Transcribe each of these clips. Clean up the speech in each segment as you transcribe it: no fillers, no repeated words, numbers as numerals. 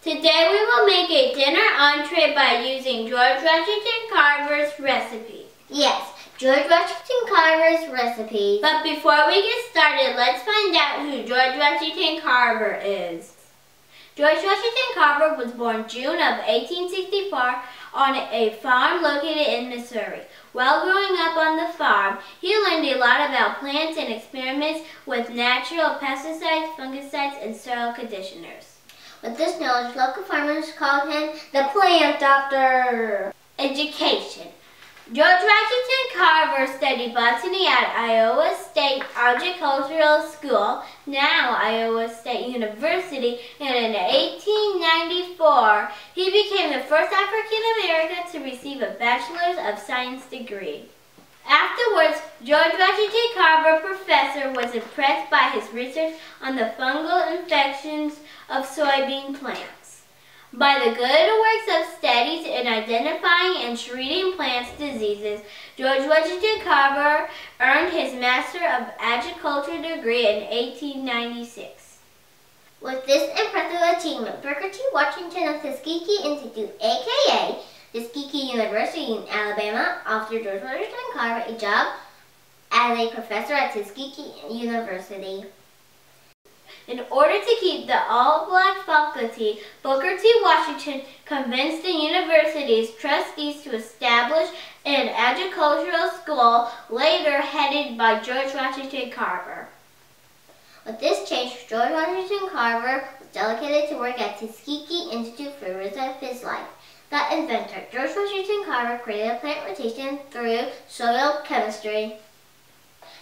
Today we will make a dinner entree by using George Washington Carver's recipe. Yes, George Washington Carver's recipe. But before we get started, let's find out who George Washington Carver is. George Washington Carver was born June of 1864 on a farm located in Missouri. While growing up on the farm, he learned a lot about plants and experiments with natural pesticides, fungicides, and soil conditioners. With this knowledge, local farmers called him the plant doctor. Education. George Washington Carver studied botany at Iowa State Agricultural School, now Iowa State University, and in 1894, he became the first African American to receive a Bachelor's of Science degree. Afterwards, George Washington Carver professor was impressed by his research on the fungal infections of soybean plants. By the good works of studies in identifying and treating plants' diseases, George Washington Carver earned his Master of Agriculture degree in 1896. With this impressive achievement, Booker T. Washington of Tuskegee Institute, a.k.a. Tuskegee University in Alabama, offered George Washington Carver a job as a professor at Tuskegee University. In order to keep the all-black faculty, Booker T. Washington convinced the university's trustees to establish an agricultural school, later headed by George Washington Carver. With this change, George Washington Carver was delegated to work at Tuskegee Institute for the rest of his life. The inventor, George Washington Carver, created a plant rotation through soil chemistry.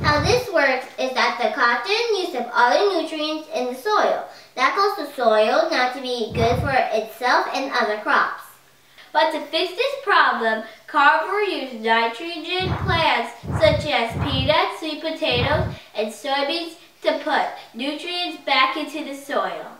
How this works is that the cotton used up all the nutrients in the soil. That caused the soil not to be good for itself and other crops. But to fix this problem, Carver used nitrogen plants such as peanuts, sweet potatoes, and soybeans to put nutrients back into the soil.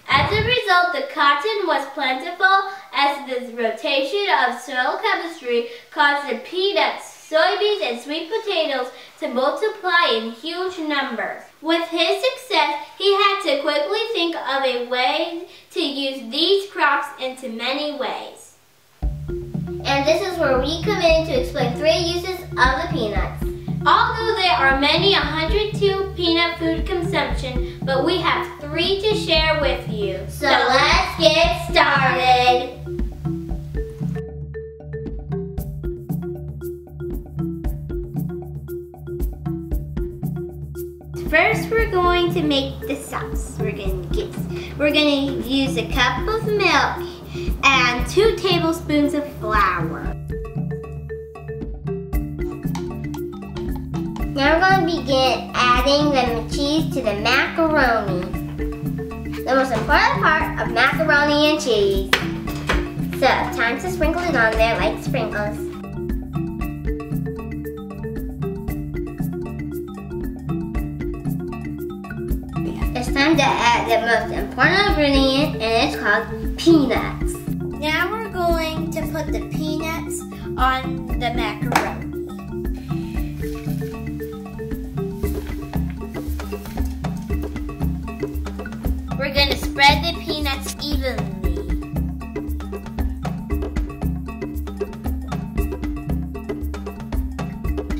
As a result, the cotton was plentiful as the rotation of soil chemistry caused the peanuts, soybeans, and sweet potatoes to multiply in huge numbers. With his success, he had to quickly think of a way to use these crops into many ways. And this is where we come in to explain 3 uses of the peanuts. Although there are many 102 peanut food consumption, but we have 3 to share with you. So let's get started. First, we're going to make the sauce. We're going to use a cup of milk and 2 tablespoons of flour. Now we're going to begin adding the cheese to the macaroni. The most important part of macaroni and cheese. So, time to sprinkle it on there like sprinkles. It's time to add the most important ingredient, and it's called peanuts. Now we're going to put the peanuts on the macaroni. We're going to spread the peanuts evenly.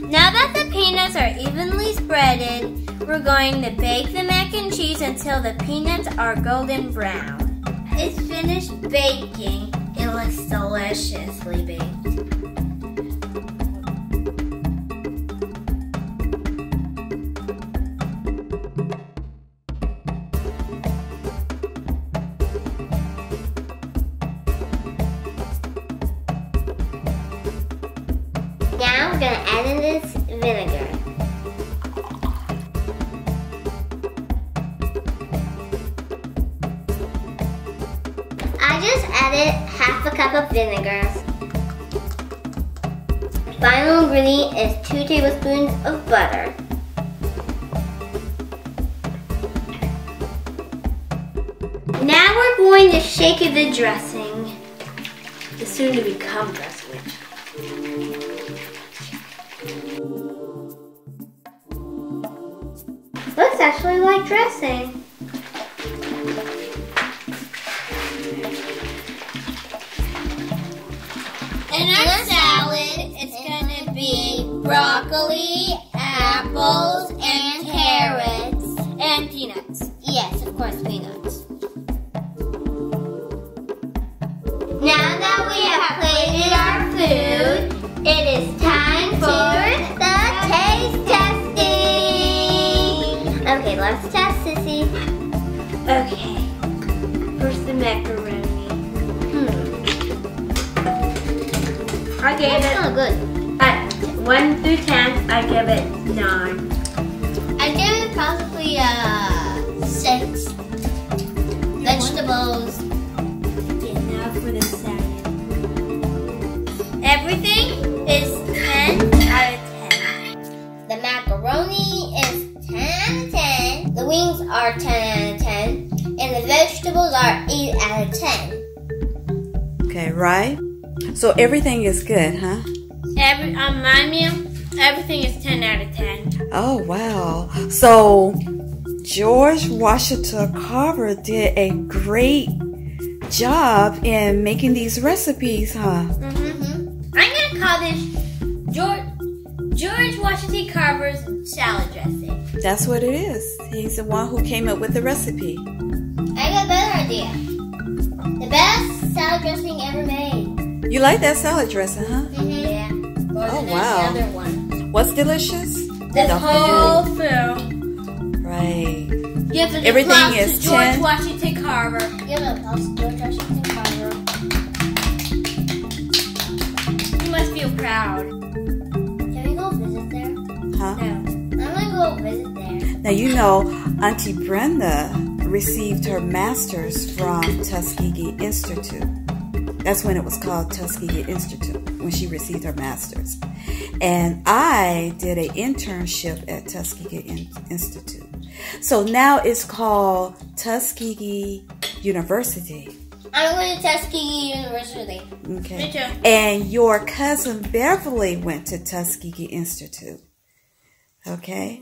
Now that the peanuts are evenly spreaded, we're going to bake the mac and cheese until the peanuts are golden brown. It's finished baking. It looks deliciously baked. Now we're going to add in this vinegar. I just added half a cup of vinegar. Final ingredient is 2 tablespoons of butter. Now we're going to shake the dressing, the soon-to-become dressing. Looks actually like dressing. In our salad, it's gonna be broccoli, apples, and carrots. And peanuts. Yes, of course, peanuts. Now that we have plated our food, it is time for the taste testing. Okay, let's test, Sissy. Okay. First the macaroni. I gave it. Oh, good. 1 through 10, I give it 9. I give it probably 6. Vegetables. Okay, now for the salad. Everything is 10 out of 10. The macaroni is 10 out of 10. The wings are 10 out of 10. And the vegetables are 8 out of 10. Okay, right? So everything is good, huh? On my meal, everything is 10 out of 10. Oh, wow. So George Washington Carver did a great job in making these recipes, huh? I'm gonna call this George Washington Carver's salad dressing. That's what it is. He's the one who came up with the recipe. I got a better idea. The best salad dressing ever made. You like that salad dressing, huh? Yeah. Oh, wow. The other one. What's delicious? The whole food. Right. Give an Everything applause is to George 10. Washington Carver. Give an applause to George Washington Carver. You must feel proud. Can we go visit there? Huh? No. I'm gonna go visit there. Now, you know, Auntie Brenda received her master's from Tuskegee Institute. That's when it was called Tuskegee Institute, when she received her master's. And I did an internship at Tuskegee Institute. So now it's called Tuskegee University. I'm going to Tuskegee University. Okay. Me too. And your cousin Beverly went to Tuskegee Institute. Okay.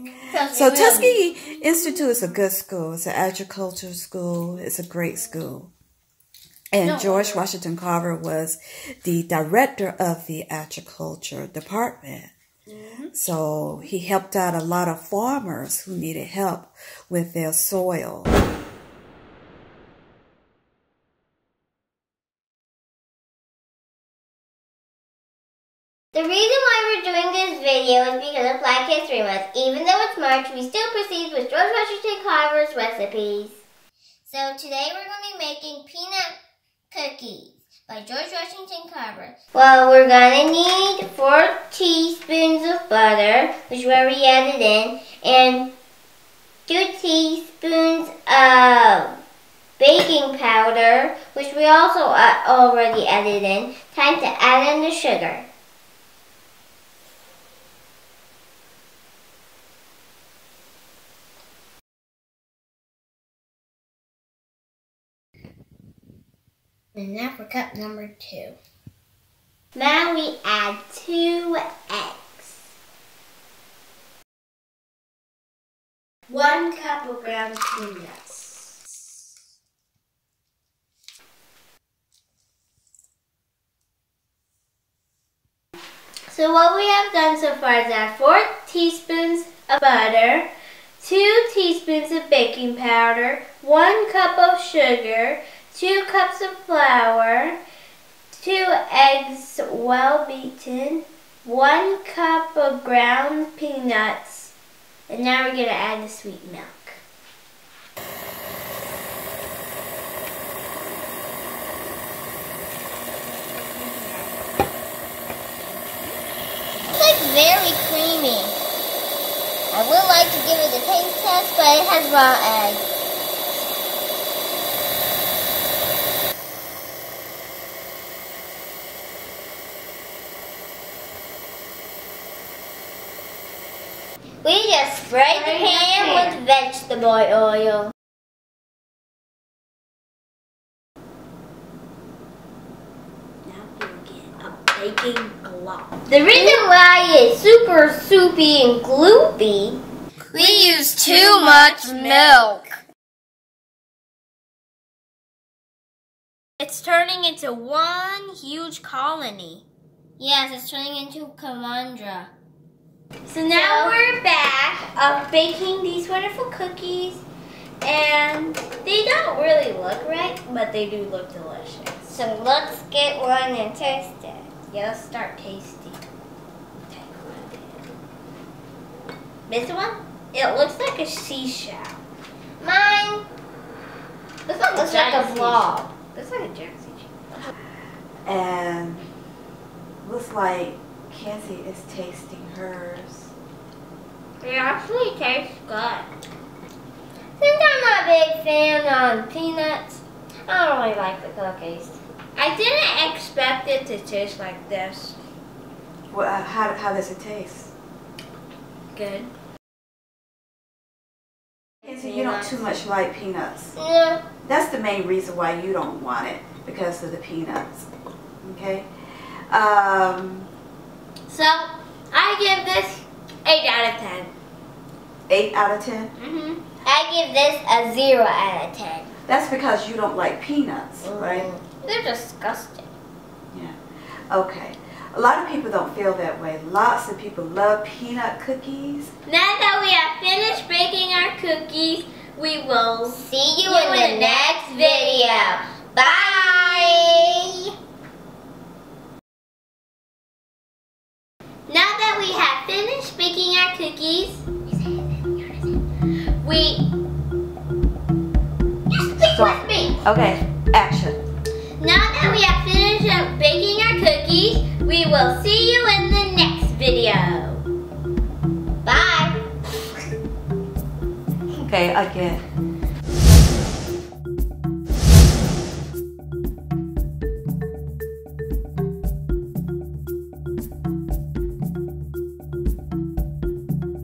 So Tuskegee Institute is a good school. It's an agricultural school. It's a great school. And George Washington Carver was the director of the agriculture department. So he helped out a lot of farmers who needed help with their soil. The reason why we're doing this video is because of Black History Month. Even though it's March, we still proceed with George Washington Carver's recipes. So today we're going to be making peanut cookies by George Washington Carver. Well, we're going to need 4 teaspoons of butter, which we already added in, and 2 teaspoons of baking powder, which we also already added in. Time to add in the sugar. And now for cup number 2. Now we add 2 eggs. 1 cup of ground peanuts. So what we have done so far is add 4 teaspoons of butter, 2 teaspoons of baking powder, 1 cup of sugar, 2 cups of flour, 2 eggs well beaten, 1 cup of ground peanuts, and now we're going to add the sweet milk. It's like very creamy. I would like to give it a taste test, but it has raw eggs. We just sprayed the pan with vegetable oil. Now we'll get a baking glob. The reason why it's super soupy and gloopy, we use too much milk. It's turning into one huge colony. Yes, it's turning into Kamandra. So now we're back of baking these wonderful cookies. And they don't really look right, but they do look delicious. So let's get one and taste it. Yeah, let's start tasting. This one, it looks like a seashell. Mine Looks like a blob. Looks like a giant seashell. And looks like Kenzie is tasting hers. It actually tastes good. Since I'm not a big fan on peanuts, I don't really like the cookies. I didn't expect it to taste like this. Well, how does it taste? Good. Kenzie, you don't too much like peanuts. No. That's the main reason why you don't want it, because of the peanuts. Okay? So, I give this 8 out of 10. 8 out of 10? Mm-hmm. I give this a 0 out of 10. That's because you don't like peanuts, right? They're disgusting. Yeah. Okay. A lot of people don't feel that way. Lots of people love peanut cookies. Now that we have finished baking our cookies, we will See you in the next video. Bye! Now that we have finished baking our cookies, Stop. Okay, action. Now that we have finished baking our cookies, we will see you in the next video. Bye. Okay, again.